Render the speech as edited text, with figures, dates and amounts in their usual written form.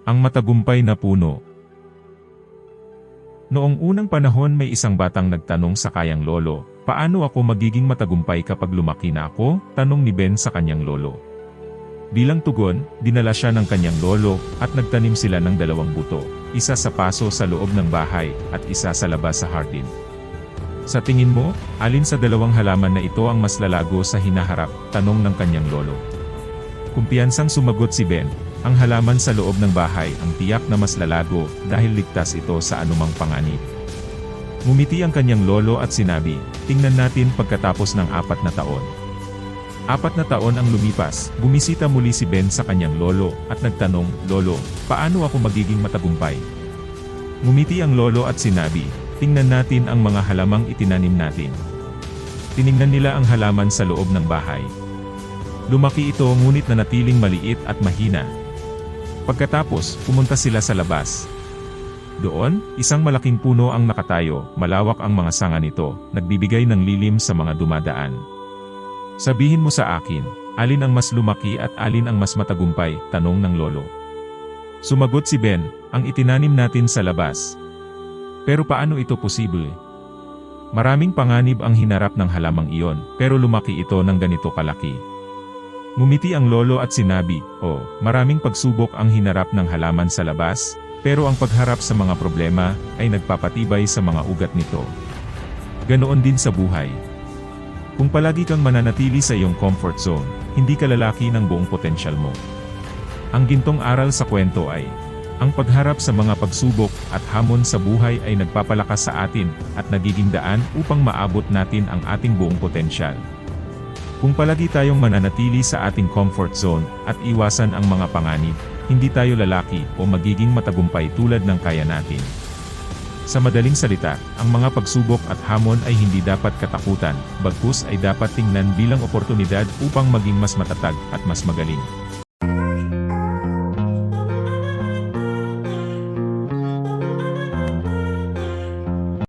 Ang matagumpay na puno. Noong unang panahon may isang batang nagtanong sa kayang lolo, "Paano ako magiging matagumpay kapag lumaki na ako?" tanong ni Ben sa kanyang lolo. Bilang tugon, dinala siya ng kanyang lolo at nagtanim sila ng 2 buto, isa sa paso sa loob ng bahay at isa sa labas sa hardin. "Sa tingin mo, alin sa 2 halaman na ito ang mas lalago sa hinaharap?" tanong ng kanyang lolo. Kumpiyansang sumagot si Ben, "Ang halaman sa loob ng bahay ang tiyak na mas lalago dahil ligtas ito sa anumang panganib." Ngumiti ang kanyang lolo at sinabi, "Tingnan natin pagkatapos ng 4 na taon." 4 na taon ang lumipas, bumisita muli si Ben sa kanyang lolo at nagtanong, "Lolo, paano ako magiging matagumpay?" Ngumiti ang lolo at sinabi, "Tingnan natin ang mga halamang itinanim natin." Tiningnan nila ang halaman sa loob ng bahay. Lumaki ito ngunit nanatiling maliit at mahina. Pagkatapos, pumunta sila sa labas. Doon, isang malaking puno ang nakatayo, malawak ang mga sanga nito, nagbibigay ng lilim sa mga dumadaan. "Sabihin mo sa akin, alin ang mas lumaki at alin ang mas matagumpay?" tanong ng lolo. Sumagot si Ben, "Ang itinanim natin sa labas." "Pero paano ito posible? Maraming panganib ang hinarap ng halamang iyon, pero lumaki ito ng ganito kalaki." Ngumiti ang lolo at sinabi, "Oh, maraming pagsubok ang hinarap ng halaman sa labas, pero ang pagharap sa mga problema ay nagpapatibay sa mga ugat nito. Ganoon din sa buhay. Kung palagi kang mananatili sa iyong comfort zone, hindi ka lalaki ng buong potensyal mo." Ang gintong aral sa kwento ay, ang pagharap sa mga pagsubok at hamon sa buhay ay nagpapalakas sa atin at nagiging daan upang maabot natin ang ating buong potensyal. Kung palagi tayong mananatili sa ating comfort zone at iwasan ang mga panganib, hindi tayo lalaki o magiging matagumpay tulad ng kaya natin. Sa madaling salita, ang mga pagsubok at hamon ay hindi dapat katakutan, bagkus ay dapat tingnan bilang oportunidad upang maging mas matatag at mas magaling.